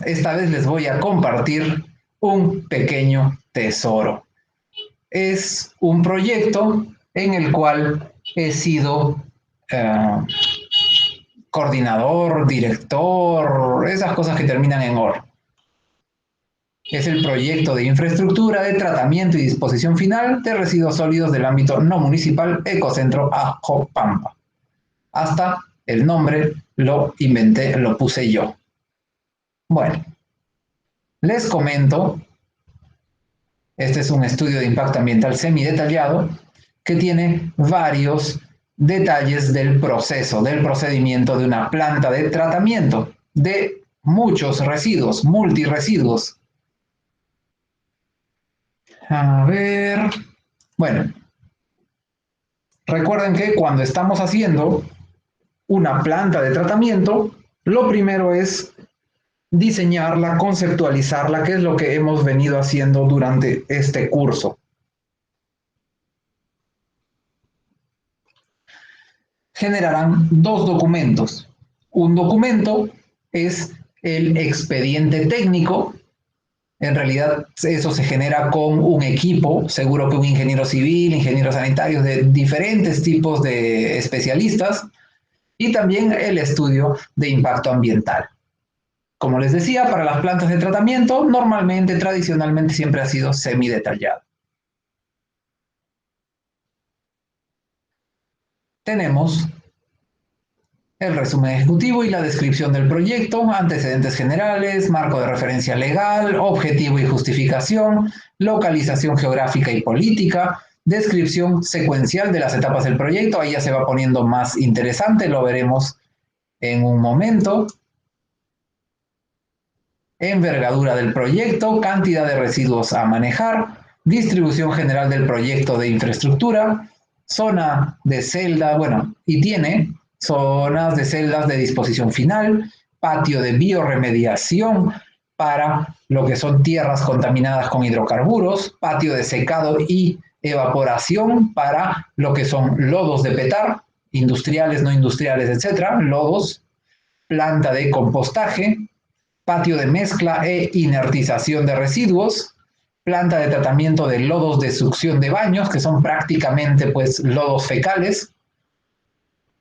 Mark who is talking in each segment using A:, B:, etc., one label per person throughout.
A: Esta vez les voy a compartir un pequeño tesoro. Es un proyecto en el cual he sido coordinador, director, esas cosas que terminan en OR. Es el proyecto de infraestructura de tratamiento y disposición final de residuos sólidos del ámbito no municipal Ecocentro Ajopampa. Hasta el nombre lo inventé, lo puse yo. Bueno, les comento, este es un estudio de impacto ambiental semidetallado que tiene varios detalles del proceso, del procedimiento de una planta de tratamiento de muchos residuos, multiresiduos. A ver, bueno, recuerden que cuando estamos haciendo una planta de tratamiento, lo primero es diseñarla, conceptualizarla, que es lo que hemos venido haciendo durante este curso. Generarán dos documentos. Un documento es el expediente técnico. En realidad eso se genera con un equipo, seguro que un ingeniero civil, ingenieros sanitarios de diferentes tipos de especialistas, y también el estudio de impacto ambiental. Como les decía, para las plantas de tratamiento, normalmente, tradicionalmente, siempre ha sido semidetallado. Tenemos el resumen ejecutivo y la descripción del proyecto, antecedentes generales, marco de referencia legal, objetivo y justificación, localización geográfica y política, descripción secuencial de las etapas del proyecto. Ahí ya se va poniendo más interesante, lo veremos en un momento. Envergadura del proyecto, cantidad de residuos a manejar, distribución general del proyecto de infraestructura, zona de celda, bueno, y tiene zonas de celdas de disposición final, patio de biorremediación para lo que son tierras contaminadas con hidrocarburos, patio de secado y evaporación para lo que son lodos de petar, industriales, no industriales, etcétera, lodos, planta de compostaje, patio de mezcla e inertización de residuos, planta de tratamiento de lodos de succión de baños, que son prácticamente pues lodos fecales,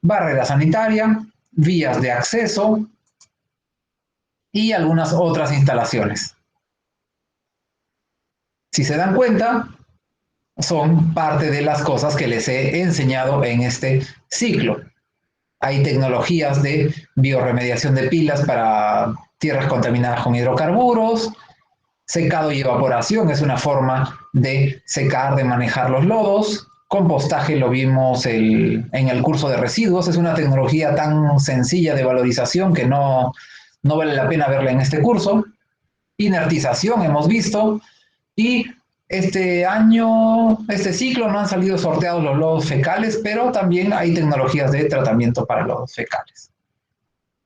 A: barrera sanitaria, vías de acceso y algunas otras instalaciones. Si se dan cuenta, son parte de las cosas que les he enseñado en este ciclo. Hay tecnologías de biorremediación de pilas para tierras contaminadas con hidrocarburos, secado y evaporación es una forma de secar, de manejar los lodos. Compostaje lo vimos en el curso de residuos, es una tecnología tan sencilla de valorización que no vale la pena verla en este curso. Inertización hemos visto, y este ciclo no han salido sorteados los lodos fecales, pero también hay tecnologías de tratamiento para lodos fecales.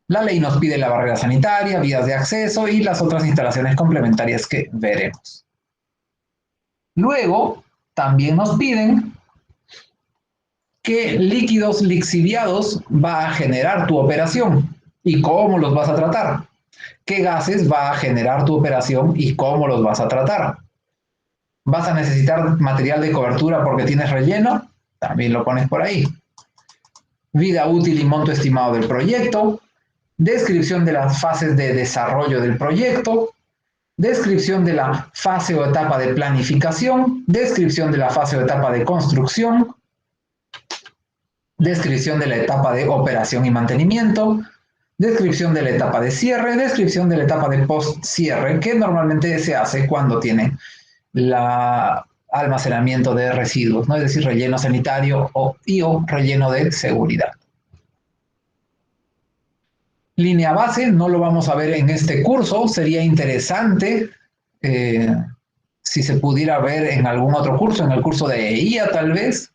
A: La ley nos pide la barrera sanitaria, vías de acceso y las otras instalaciones complementarias que veremos. Luego, también nos piden qué líquidos lixiviados va a generar tu operación y cómo los vas a tratar. ¿Qué gases va a generar tu operación y cómo los vas a tratar? ¿Vas a necesitar material de cobertura porque tienes relleno? También lo pones por ahí. Vida útil y monto estimado del proyecto. Descripción de las fases de desarrollo del proyecto, descripción de la fase o etapa de planificación, descripción de la fase o etapa de construcción, descripción de la etapa de operación y mantenimiento, descripción de la etapa de cierre, descripción de la etapa de post-cierre, que normalmente se hace cuando tiene el almacenamiento de residuos, ¿no? Es decir, relleno sanitario o relleno de seguridad. Línea base, no lo vamos a ver en este curso, sería interesante si se pudiera ver en algún otro curso, en el curso de EIA tal vez,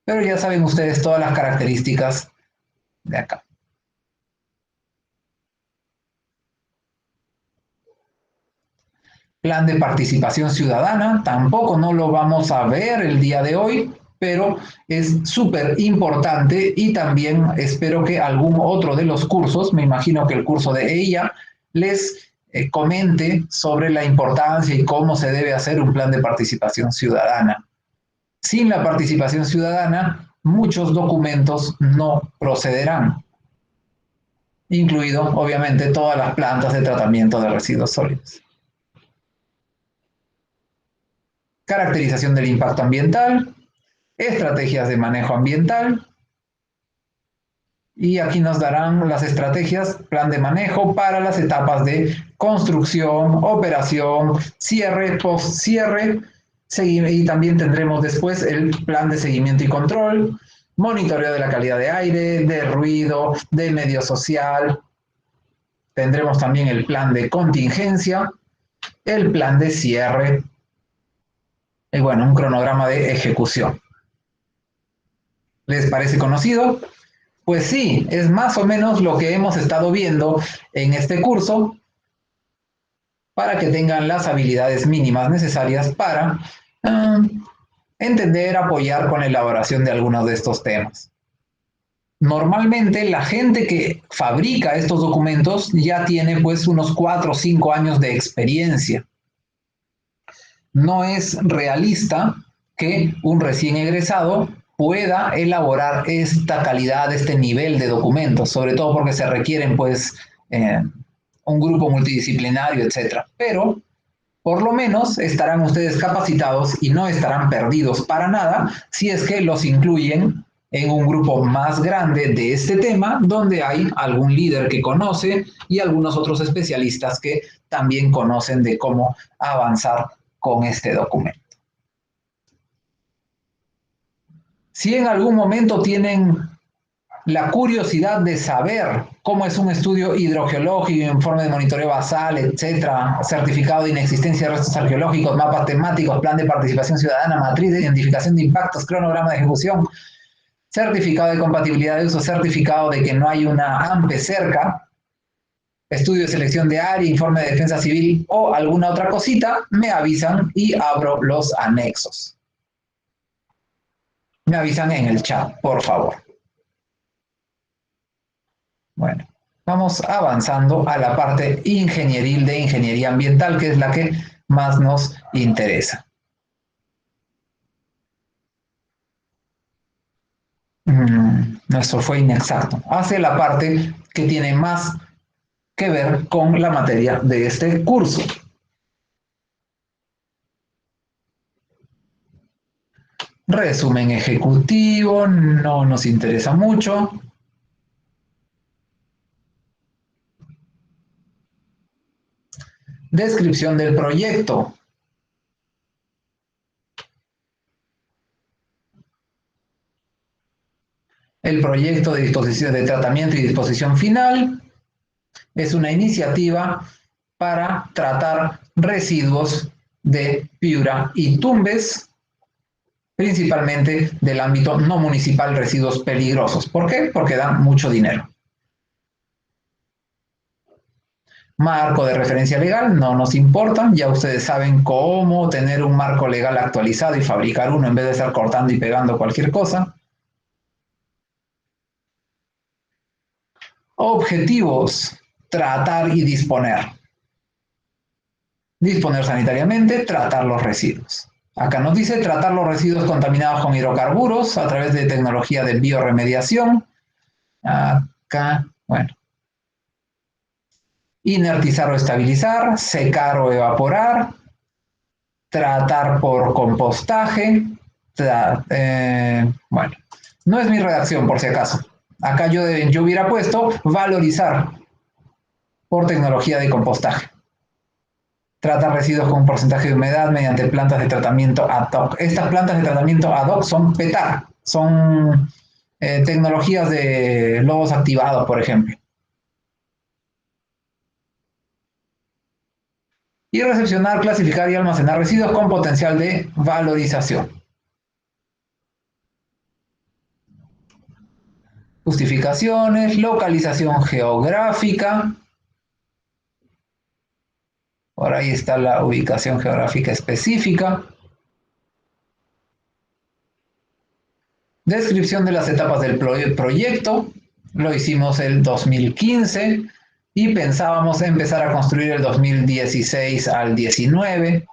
A: pero ya saben ustedes todas las características de acá. Plan de participación ciudadana, tampoco no lo vamos a ver el día de hoy, pero es súper importante y también espero que algún otro de los cursos, me imagino que el curso de EIA les comente sobre la importancia y cómo se debe hacer un plan de participación ciudadana. Sin la participación ciudadana, muchos documentos no procederán, incluido, obviamente, todas las plantas de tratamiento de residuos sólidos. Caracterización del impacto ambiental, estrategias de manejo ambiental, y aquí nos darán las estrategias, plan de manejo para las etapas de construcción, operación, cierre, post-cierre, y también tendremos después el plan de seguimiento y control, monitoreo de la calidad de aire, de ruido, de medio social. Tendremos también el plan de contingencia, el plan de cierre y bueno, un cronograma de ejecución. ¿Les parece conocido? Pues sí, es más o menos lo que hemos estado viendo en este curso para que tengan las habilidades mínimas necesarias para entender, apoyar con la elaboración de algunos de estos temas. Normalmente la gente que fabrica estos documentos ya tiene pues unos 4 o 5 años de experiencia. No es realista que un recién egresado pueda elaborar esta calidad, este nivel de documentos, sobre todo porque se requieren pues un grupo multidisciplinario, etcétera. Pero por lo menos estarán ustedes capacitados y no estarán perdidos para nada si es que los incluyen en un grupo más grande de este tema, donde hay algún líder que conoce y algunos otros especialistas que también conocen de cómo avanzar con este documento. Si en algún momento tienen la curiosidad de saber cómo es un estudio hidrogeológico, informe de monitoreo basal, etcétera, certificado de inexistencia de restos arqueológicos, mapas temáticos, plan de participación ciudadana, matriz de identificación de impactos, cronograma de ejecución, certificado de compatibilidad de uso, certificado de que no hay una AMPE cerca, estudio de selección de área, informe de defensa civil o alguna otra cosita, me avisan y abro los anexos. Me avisan en el chat, por favor. Bueno, vamos avanzando a la parte ingenieril de ingeniería ambiental, que es la que más nos interesa. Esto fue inexacto. Hace la parte que tiene más que ver con la materia de este curso. Resumen ejecutivo, no nos interesa mucho. Descripción del proyecto. El proyecto de disposición de tratamiento y disposición final es una iniciativa para tratar residuos de Piura y Tumbes, principalmente del ámbito no municipal, residuos peligrosos. ¿Por qué? Porque dan mucho dinero. Marco de referencia legal, no nos importa, ya ustedes saben cómo tener un marco legal actualizado y fabricar uno en vez de estar cortando y pegando cualquier cosa. Objetivos, tratar y disponer. Disponer sanitariamente, tratar los residuos. Acá nos dice tratar los residuos contaminados con hidrocarburos a través de tecnología de bioremediación. Acá, bueno. Inertizar o estabilizar, secar o evaporar, tratar por compostaje. Bueno, no es mi redacción por si acaso. Acá yo hubiera puesto valorizar por tecnología de compostaje. Trata residuos con un porcentaje de humedad mediante plantas de tratamiento ad hoc. Estas plantas de tratamiento ad hoc son PETAR, son tecnologías de lobos activados, por ejemplo. Y recepcionar, clasificar y almacenar residuos con potencial de valorización. Justificaciones, localización geográfica. Por ahí está la ubicación geográfica específica. Descripción de las etapas del proyecto. Lo hicimos el 2015. y pensábamos empezar a construir el 2016 al 19.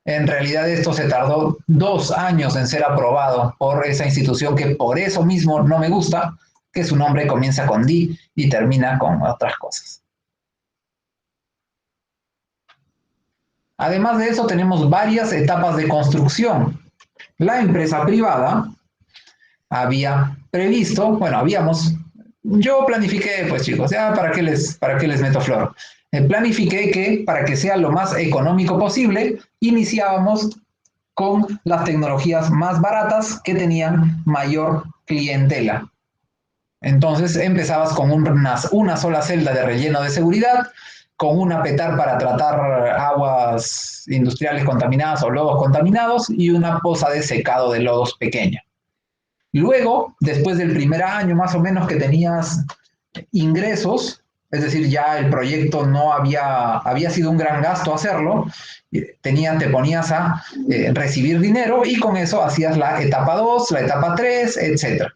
A: En realidad esto se tardó 2 años en ser aprobado por esa institución que por eso mismo no me gusta, que su nombre comienza con D y termina con otras cosas. Además de eso, tenemos varias etapas de construcción. La empresa privada había previsto, bueno, yo planifiqué, pues chicos, ya para qué les meto flor. Planifiqué que para que sea lo más económico posible, iniciábamos con las tecnologías más baratas que tenían mayor clientela. Entonces empezabas con una sola celda de relleno de seguridad, con una petar para tratar aguas industriales contaminadas o lodos contaminados y una poza de secado de lodos pequeña. Luego, después del primer año más o menos que tenías ingresos, es decir, ya el proyecto no había sido un gran gasto hacerlo, te ponías a recibir dinero y con eso hacías la etapa 2, la etapa 3, etc.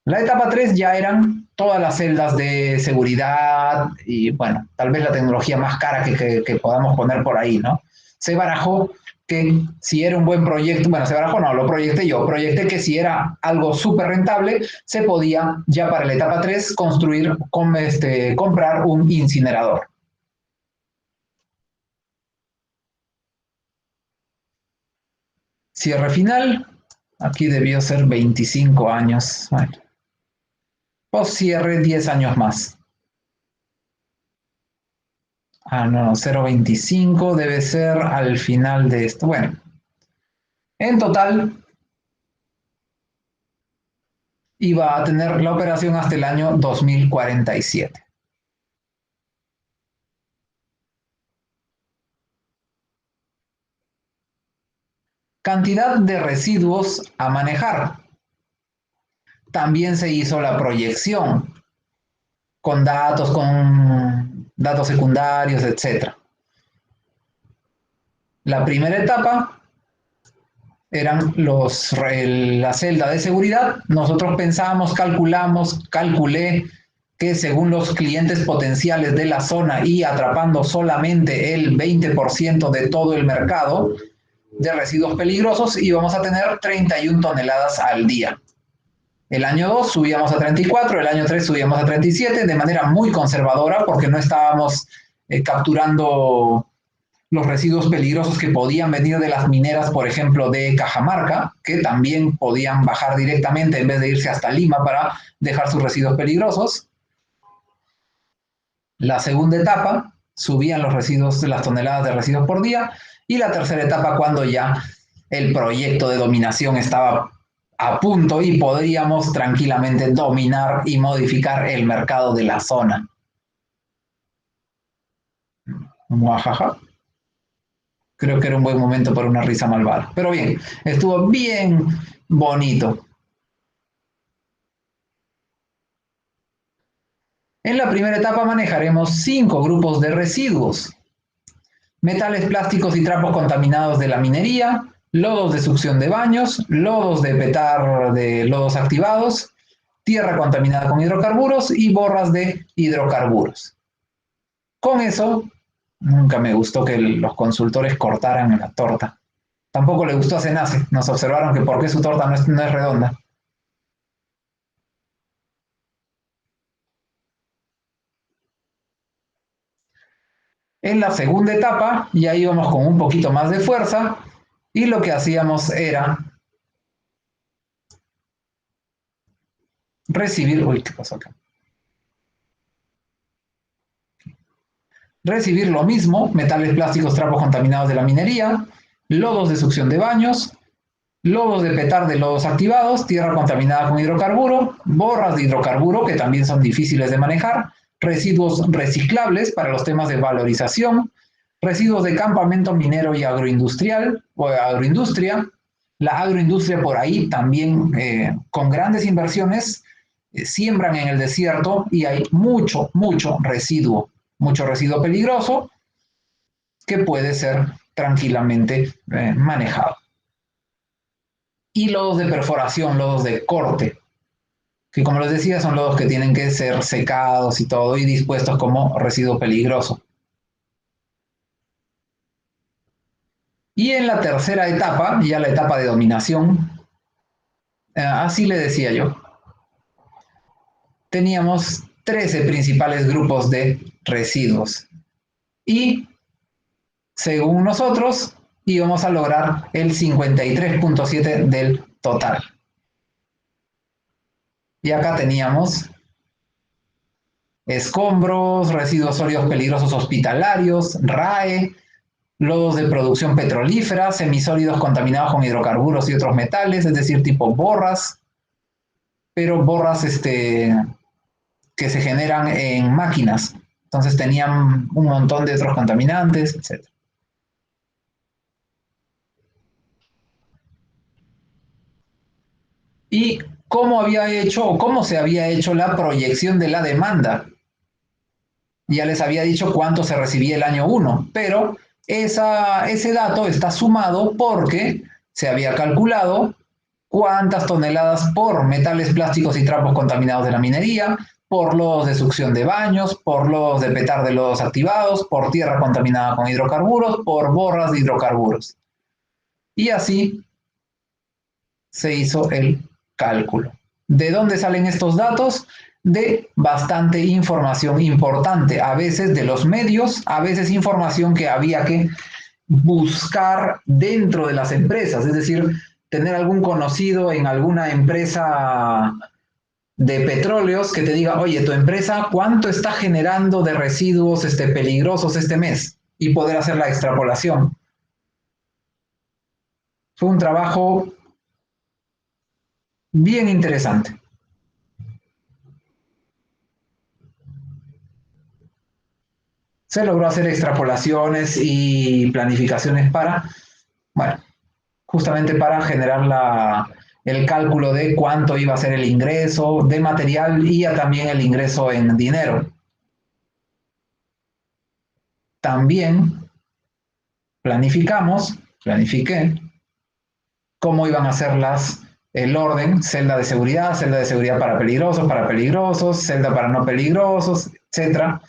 A: La etapa 3 ya eran todas las celdas de seguridad y, bueno, tal vez la tecnología más cara que podamos poner por ahí, ¿no? Se barajó que si era un buen proyecto, bueno, se barajó, no, lo proyecté yo, proyecté que si era algo súper rentable, se podía ya para la etapa 3 comprar un incinerador. Cierre final, aquí debió ser 25 años, bueno, post cierre 10 años más. Ah, no, 0.25 debe ser al final de esto. Bueno, en total iba a tener la operación hasta el año 2047. Cantidad de residuos a manejar. También se hizo la proyección con datos secundarios, etc. La primera etapa eran la celda de seguridad. Nosotros pensábamos, calculé que según los clientes potenciales de la zona y atrapando solamente el 20% de todo el mercado de residuos peligrosos, íbamos a tener 31 toneladas al día. El año 2 subíamos a 34, el año 3 subíamos a 37, de manera muy conservadora porque no estábamos capturando los residuos peligrosos que podían venir de las mineras, por ejemplo, de Cajamarca, que también podían bajar directamente en vez de irse hasta Lima para dejar sus residuos peligrosos. La segunda etapa subían los residuos, las toneladas de residuos por día, y la tercera etapa cuando ya el proyecto de dominación estaba a punto y podríamos tranquilamente dominar y modificar el mercado de la zona. Muajaja. Creo que era un buen momento para una risa malvada. Pero bien, estuvo bien bonito. En la primera etapa manejaremos 5 grupos de residuos. Metales, plásticos y trapos contaminados de la minería, lodos de succión de baños, lodos de petar de lodos activados, tierra contaminada con hidrocarburos y borras de hidrocarburos. Con eso, nunca me gustó que los consultores cortaran la torta. Tampoco le gustó a Senace. Nos observaron que por qué su torta no es redonda. En la segunda etapa ya íbamos con un poquito más de fuerza y lo que hacíamos era recibir... Uy, ¿qué pasó acá? Recibir lo mismo, metales, plásticos, trapos contaminados de la minería, lodos de succión de baños, lodos de petar de lodos activados, tierra contaminada con hidrocarburo, borras de hidrocarburo que también son difíciles de manejar, residuos reciclables para los temas de valorización, residuos de campamento minero y agroindustrial o agroindustria. La agroindustria por ahí también con grandes inversiones siembran en el desierto y hay mucho residuo peligroso que puede ser tranquilamente manejado. Y lodos de perforación, lodos de corte. que como les decía son lodos que tienen que ser secados y todo y dispuestos como residuo peligroso. Y en la tercera etapa, ya la etapa de dominación, así le decía yo, teníamos 13 principales grupos de residuos. Y según nosotros, íbamos a lograr el 53.7 del total. Y acá teníamos escombros, residuos sólidos peligrosos hospitalarios, RAE, lodos de producción petrolífera, semisólidos contaminados con hidrocarburos y otros metales, es decir, tipo borras, pero borras que se generan en máquinas. Entonces tenían un montón de otros contaminantes, etc. Y cómo había hecho o cómo se había hecho la proyección de la demanda. Ya les había dicho cuánto se recibía el año 1, pero ese dato está sumado porque se había calculado cuántas toneladas por metales, plásticos y trapos contaminados de la minería, por lodos de succión de baños, por lodos de petar de lodos activados, por tierra contaminada con hidrocarburos, por borras de hidrocarburos. Y así se hizo el cálculo. ¿De dónde salen estos datos? De bastante información importante, a veces de los medios, a veces información que había que buscar dentro de las empresas, es decir, tener algún conocido en alguna empresa de petróleos que te diga, oye, tu empresa, ¿cuánto está generando de residuos peligrosos este mes? Y poder hacer la extrapolación. Fue un trabajo bien interesante. Se logró hacer extrapolaciones y planificaciones para, bueno, justamente para generar el cálculo de cuánto iba a ser el ingreso de material y también el ingreso en dinero. También planifiqué cómo iban a ser el orden, celda de seguridad para peligrosos, celda para no peligrosos, etcétera.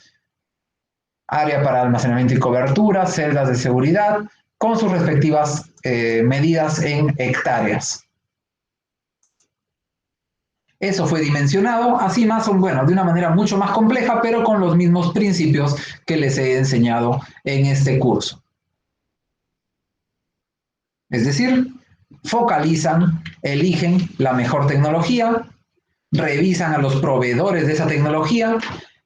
A: Área para almacenamiento y cobertura, celdas de seguridad, con sus respectivas medidas en hectáreas. Eso fue dimensionado, así más o bueno, de una manera mucho más compleja, pero con los mismos principios que les he enseñado en este curso. Es decir, focalizan, eligen la mejor tecnología, revisan a los proveedores de esa tecnología,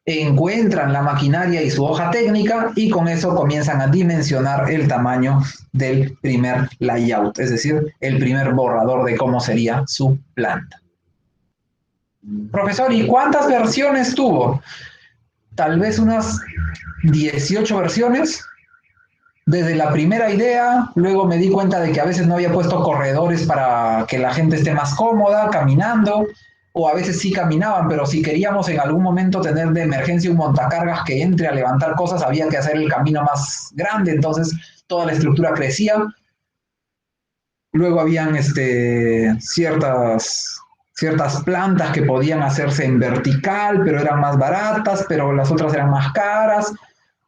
A: encuentran la maquinaria y su hoja técnica y con eso comienzan a dimensionar el tamaño del primer layout, es decir, el primer borrador de cómo sería su planta. Profesor, ¿y cuántas versiones tuvo? Tal vez unas 18 versiones. Desde la primera idea, luego me di cuenta de que a veces no había puesto corredores para que la gente esté más cómoda caminando, o a veces sí caminaban, pero si queríamos en algún momento tener de emergencia un montacargas que entre a levantar cosas, había que hacer el camino más grande, entonces toda la estructura crecía. Luego habían ciertas plantas que podían hacerse en vertical, pero eran más baratas, pero las otras eran más caras.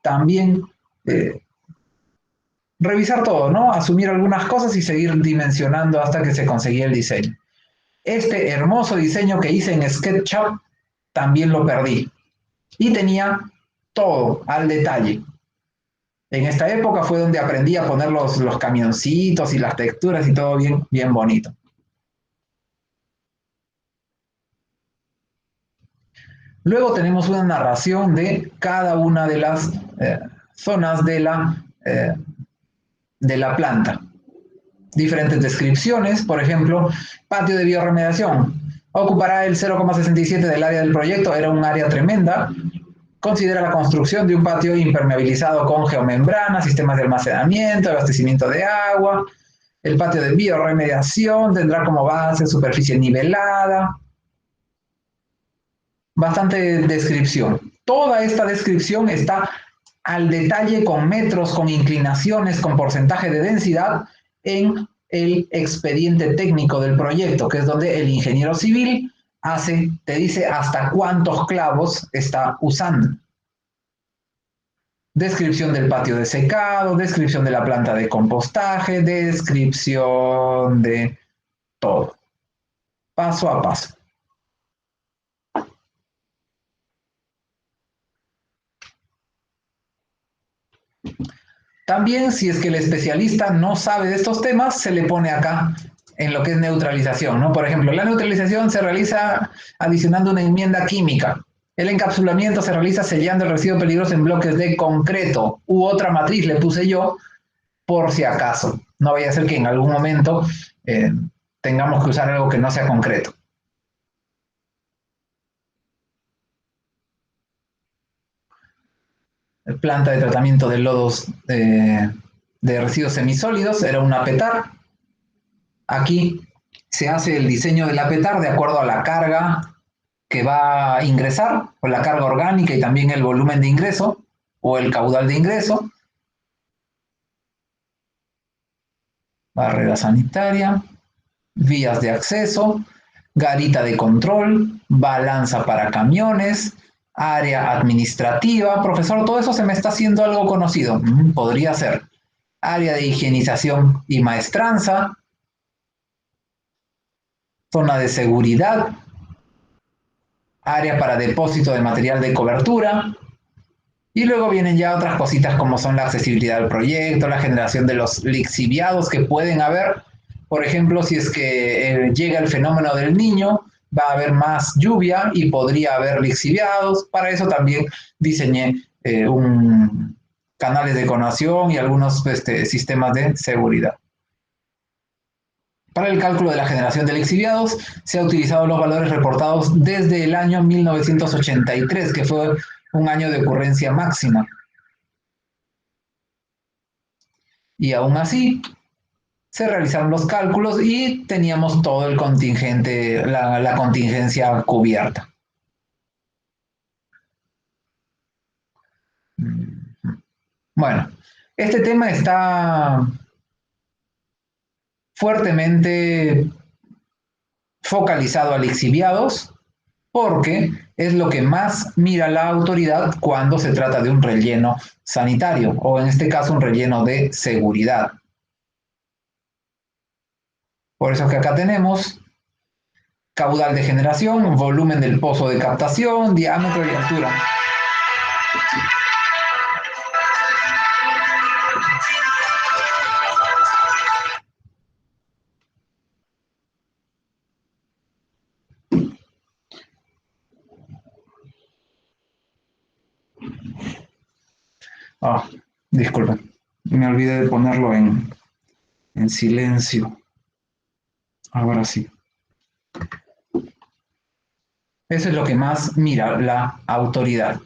A: También revisar todo, ¿no? Asumir algunas cosas y seguir dimensionando hasta que se conseguía el diseño. Este hermoso diseño que hice en SketchUp también lo perdí. Y tenía todo al detalle. En esta época fue donde aprendí a poner los camioncitos y las texturas y todo bien, bien bonito. Luego tenemos una narración de cada una de las zonas de la planta. Diferentes descripciones, por ejemplo, patio de bioremediación. Ocupará el 0,67 del área del proyecto, era un área tremenda. Considera la construcción de un patio impermeabilizado con geomembrana, sistemas de almacenamiento, abastecimiento de agua. El patio de bioremediación tendrá como base superficie nivelada. Bastante descripción. Toda esta descripción está al detalle con metros, con inclinaciones, con porcentaje de densidad en el expediente técnico del proyecto, que es donde el ingeniero civil te dice hasta cuántos clavos está usando. Descripción del patio de secado, descripción de la planta de compostaje, descripción de todo, paso a paso. También, si es que el especialista no sabe de estos temas, se le pone acá en lo que es neutralización, ¿no? Por ejemplo, la neutralización se realiza adicionando una enmienda química. El encapsulamiento se realiza sellando el residuo peligroso en bloques de concreto u otra matriz, le puse yo, por si acaso. No vaya a ser que en algún momento tengamos que usar algo que no sea concreto. Planta de tratamiento de lodos de residuos semisólidos, era una PETAR. Aquí se hace el diseño de la PETAR de acuerdo a la carga que va a ingresar, o la carga orgánica y también el volumen de ingreso, o el caudal de ingreso. Barrera sanitaria, vías de acceso, garita de control, balanza para camiones, área administrativa. Profesor, todo eso se me está haciendo algo conocido. Podría ser. Área de higienización y maestranza, zona de seguridad, área para depósito de material de cobertura, y luego vienen ya otras cositas como son la accesibilidad al proyecto, la generación de los lixiviados que pueden haber. Por ejemplo, si es que llega el fenómeno del niño, va a haber más lluvia y podría haber lixiviados. Para eso también diseñé canales de conexión y algunos sistemas de seguridad. Para el cálculo de la generación de lixiviados se han utilizado los valores reportados desde el año 1983, que fue un año de ocurrencia máxima. Y aún así, se realizaron los cálculos y teníamos todo el contingente, la contingencia cubierta. Bueno, este tema está fuertemente focalizado a lixiviados porque es lo que más mira la autoridad cuando se trata de un relleno sanitario o en este caso un relleno de seguridad. Por eso que acá tenemos caudal de generación, volumen del pozo de captación, diámetro y altura. Ah, disculpen, me olvidé de ponerlo en silencio. Ahora sí. Eso es lo que más mira la autoridad.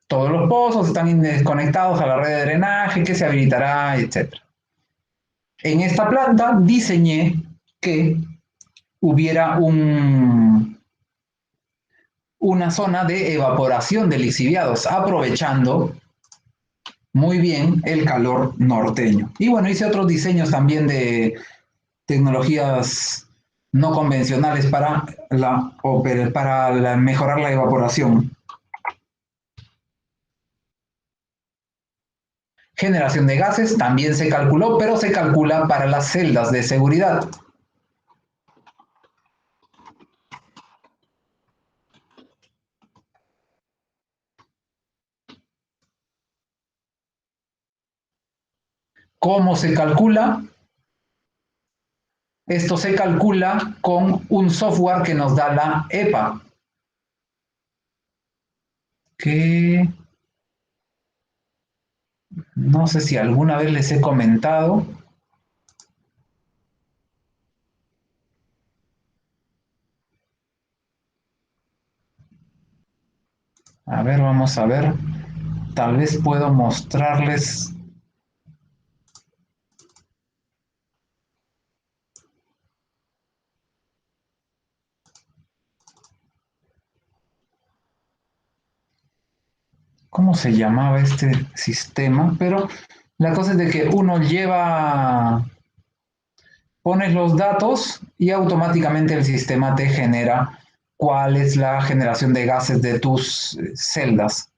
A: Todos los pozos están desconectados a la red de drenaje que se habilitará, etc. En esta planta diseñé que hubiera una zona de evaporación de lixiviados, aprovechando muy bien el calor norteño. Y bueno, hice otros diseños también de tecnologías no convencionales para mejorar la evaporación. Generación de gases también se calculó, pero se calcula para las celdas de seguridad. ¿Cómo se calcula? Esto se calcula con un software que nos da la EPA, que no sé si alguna vez les he comentado. A ver, vamos a ver. Tal vez puedo mostrarles. ¿Cómo se llamaba este sistema? Pero la cosa es de que uno lleva, pones los datos y automáticamente el sistema te genera cuál es la generación de gases de tus celdas.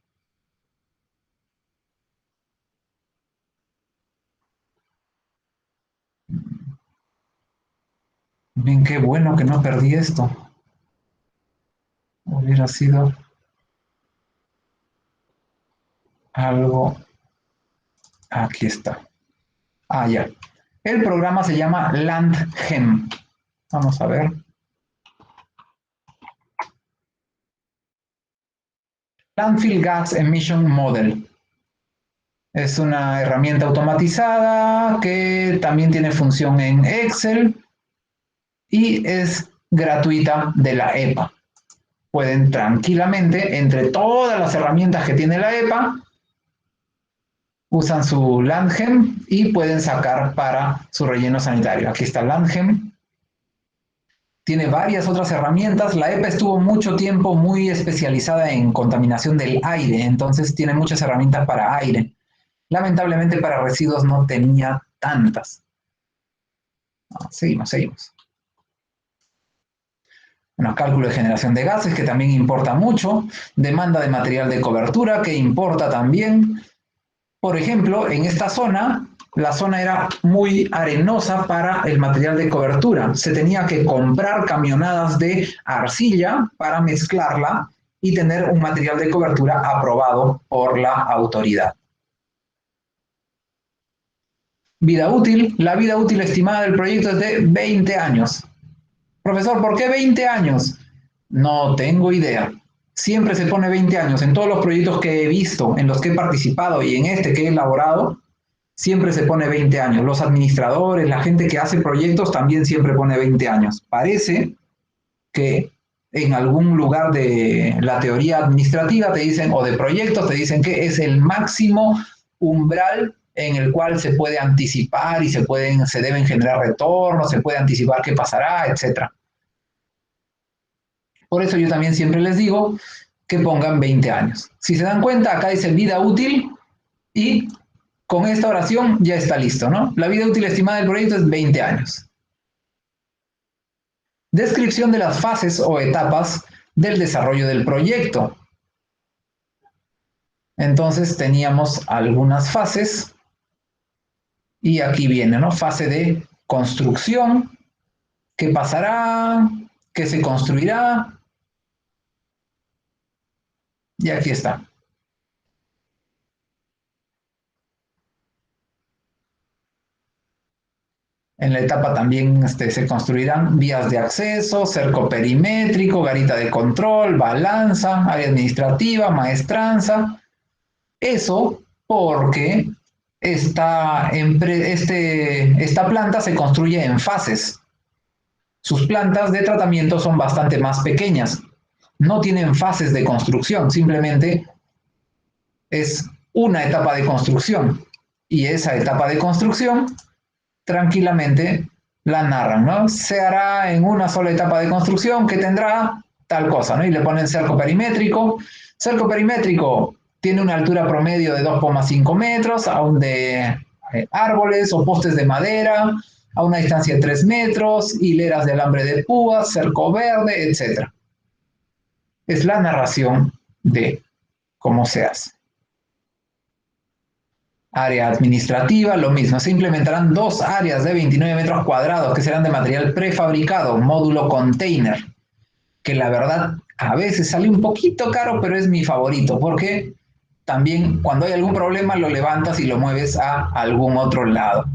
A: Bien, qué bueno que no perdí esto. Hubiera sido algo... Aquí está. Ah, ya. El programa se llama LandGEM. Vamos a ver. Landfill Gas Emission Model. Es una herramienta automatizada que también tiene función en Excel y es gratuita de la EPA. Pueden tranquilamente, entre todas las herramientas que tiene la EPA, usan su LandGEM y pueden sacar para su relleno sanitario. Aquí está LandGEM. Tiene varias otras herramientas. La EPA estuvo mucho tiempo muy especializada en contaminación del aire, entonces tiene muchas herramientas para aire. Lamentablemente para residuos no tenía tantas. Seguimos. Bueno, cálculo de generación de gases, que también importa mucho. Demanda de material de cobertura, que importa también. Por ejemplo, en esta zona, la zona era muy arenosa para el material de cobertura. Se tenía que comprar camionadas de arcilla para mezclarla y tener un material de cobertura aprobado por la autoridad. Vida útil. La vida útil estimada del proyecto es de 20 años. Profesor, ¿por qué 20 años? No tengo idea. Siempre se pone 20 años. En todos los proyectos que he visto, en los que he participado y en este que he elaborado, siempre se pone 20 años. Los administradores, la gente que hace proyectos también siempre pone 20 años. Parece que en algún lugar de la teoría administrativa te dicen, o de proyectos, te dicen que es el máximo umbral en el cual se puede anticipar y se deben generar retornos, se puede anticipar qué pasará, etc. Por eso yo también siempre les digo que pongan 20 años. Si se dan cuenta, acá dice vida útil y con esta oración ya está listo, ¿no? La vida útil estimada del proyecto es 20 años. Descripción de las fases o etapas del desarrollo del proyecto. Entonces teníamos algunas fases y aquí viene, ¿no? Fase de construcción, qué pasará, qué se construirá, y aquí está. En la etapa también se construirán vías de acceso, cerco perimétrico, garita de control, balanza, área administrativa, maestranza. Eso porque esta planta se construye en fases. Sus plantas de tratamiento son bastante más pequeñas. No tienen fases de construcción, simplemente es una etapa de construcción. Y esa etapa de construcción tranquilamente la narran, ¿no? Se hará en una sola etapa de construcción que tendrá tal cosa, ¿no? Y le ponen cerco perimétrico. Cerco perimétrico tiene una altura promedio de 2,5 metros, aún de árboles o postes de madera, a una distancia de 3 metros, hileras de alambre de púas, cerco verde, etc. Es la narración de cómo se hace. Área administrativa, lo mismo. Se implementarán 2 áreas de 29 metros cuadrados que serán de material prefabricado, módulo container, que la verdad a veces sale un poquito caro, pero es mi favorito, porque también cuando hay algún problema lo levantas y lo mueves a algún otro lado.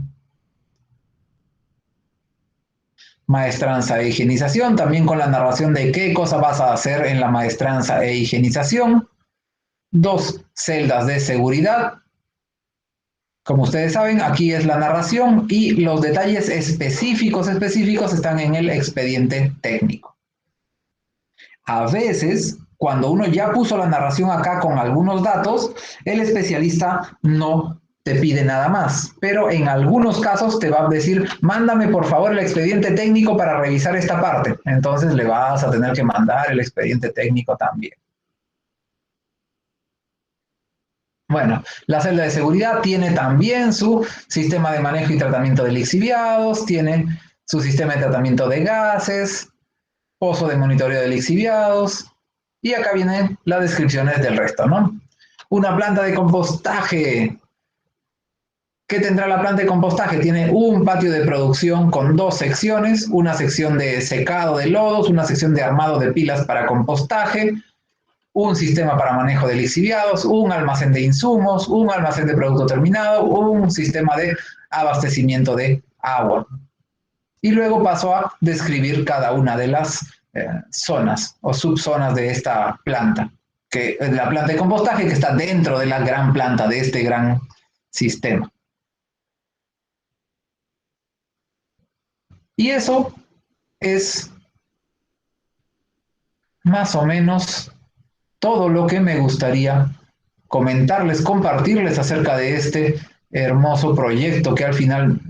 A: Maestranza e higienización, también con la narración de qué cosa vas a hacer en la maestranza e higienización. 2 celdas de seguridad. Como ustedes saben, aquí es la narración y los detalles específicos están en el expediente técnico. A veces, cuando uno ya puso la narración acá con algunos datos, el especialista no te pide nada más, pero en algunos casos te va a decir, mándame por favor el expediente técnico para revisar esta parte. Entonces le vas a tener que mandar el expediente técnico también. Bueno, la celda de seguridad tiene también su sistema de manejo y tratamiento de lixiviados, tiene su sistema de tratamiento de gases, pozo de monitoreo de lixiviados, y acá vienen las descripciones del resto, ¿no? Una planta de compostaje. ¿Qué tendrá la planta de compostaje? Tiene un patio de producción con dos secciones, una sección de secado de lodos, una sección de armado de pilas para compostaje, un sistema para manejo de lixiviados, un almacén de insumos, un almacén de producto terminado, un sistema de abastecimiento de agua. Y luego pasó a describir cada una de las zonas o subzonas de esta planta, que es la planta de compostaje que está dentro de la gran planta, de este gran sistema. Y eso es más o menos todo lo que me gustaría comentarles, compartirles acerca de este hermoso proyecto que al final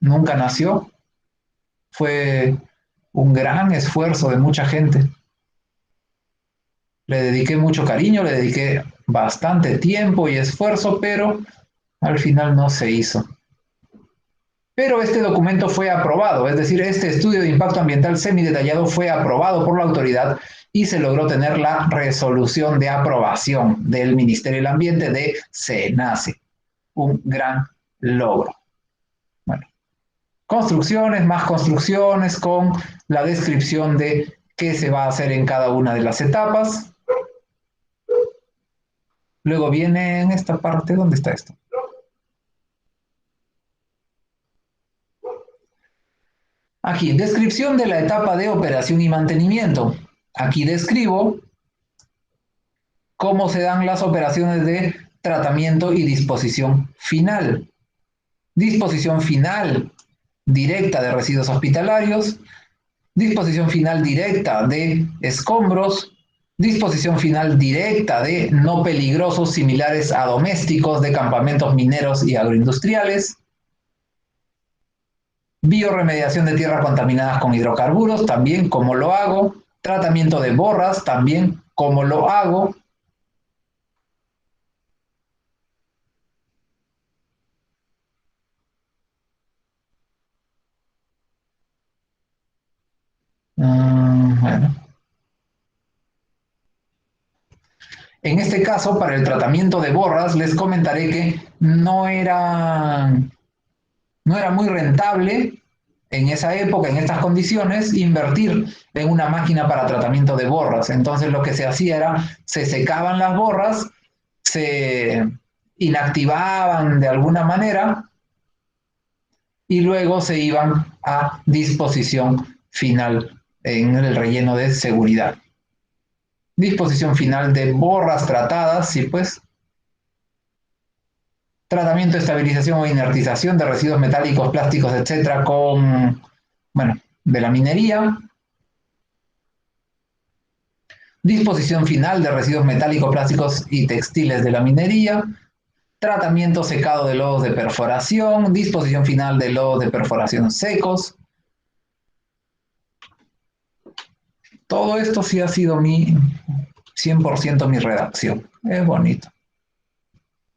A: nunca nació. Fue un gran esfuerzo de mucha gente. Le dediqué mucho cariño, le dediqué bastante tiempo y esfuerzo, pero al final no se hizo. Pero este documento fue aprobado, es decir, este estudio de impacto ambiental semidetallado fue aprobado por la autoridad y se logró tener la resolución de aprobación del Ministerio del Ambiente de SENACE. Un gran logro. Bueno, construcciones, más construcciones con la descripción de qué se va a hacer en cada una de las etapas. Luego viene en esta parte, ¿dónde está esto? Aquí, descripción de la etapa de operación y mantenimiento. Aquí describo cómo se dan las operaciones de tratamiento y disposición final. Disposición final directa de residuos hospitalarios, disposición final directa de escombros, disposición final directa de no peligrosos similares a domésticos de campamentos mineros y agroindustriales, bioremediación de tierras contaminadas con hidrocarburos, también cómo lo hago, tratamiento de borras, también cómo lo hago, bueno. En este caso, para el tratamiento de borras, les comentaré que no era muy rentable en esa época, en estas condiciones, invertir en una máquina para tratamiento de borras. Entonces lo que se hacía era, se secaban las borras, se inactivaban de alguna manera y luego se iban a disposición final en el relleno de seguridad. Disposición final de borras tratadas, sí pues, tratamiento, estabilización o inertización de residuos metálicos, plásticos, etcétera, con, bueno, de la minería, disposición final de residuos metálicos, plásticos y textiles de la minería, tratamiento secado de lodos de perforación, disposición final de lodos de perforación secos. Todo esto sí ha sido 100% mi redacción. Es bonito.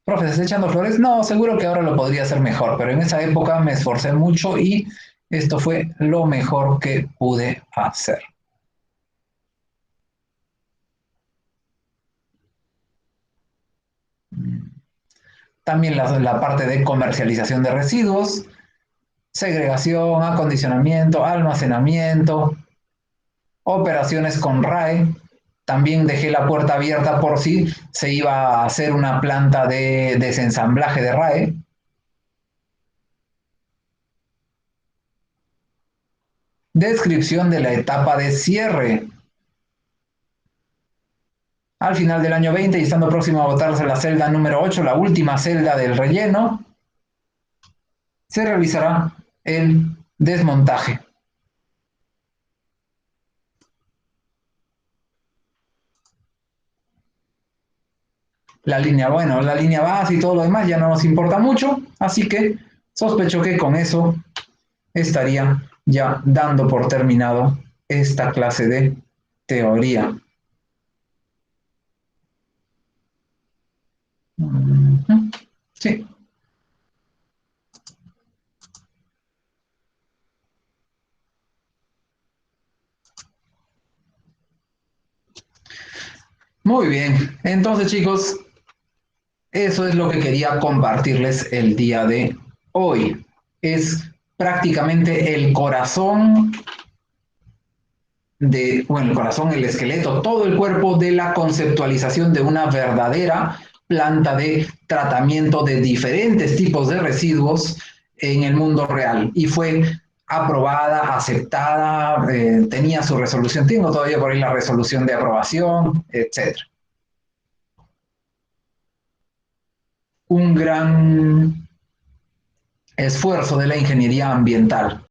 A: Profe, ¿se está echando flores? No, seguro que ahora lo podría hacer mejor, pero en esa época me esforcé mucho y esto fue lo mejor que pude hacer. También la parte de comercialización de residuos, segregación, acondicionamiento, almacenamiento, operaciones con RAE. También dejé la puerta abierta por si se iba a hacer una planta de desensamblaje de RAE. Descripción de la etapa de cierre. Al final del año 20 y estando próximo a votarse la celda número 8, la última celda del relleno, se realizará el desmontaje. Bueno, la línea base y todo lo demás ya no nos importa mucho, así que sospecho que con eso estaría ya dando por terminado esta clase de teoría. Sí. Muy bien, entonces chicos, eso es lo que quería compartirles el día de hoy. Es prácticamente el corazón bueno, el corazón, el esqueleto, todo el cuerpo de la conceptualización de una verdadera planta de tratamiento de diferentes tipos de residuos en el mundo real. Y fue aprobada, aceptada, tenía su resolución, tengo todavía por ahí la resolución de aprobación, etc. Un gran esfuerzo de la ingeniería ambiental.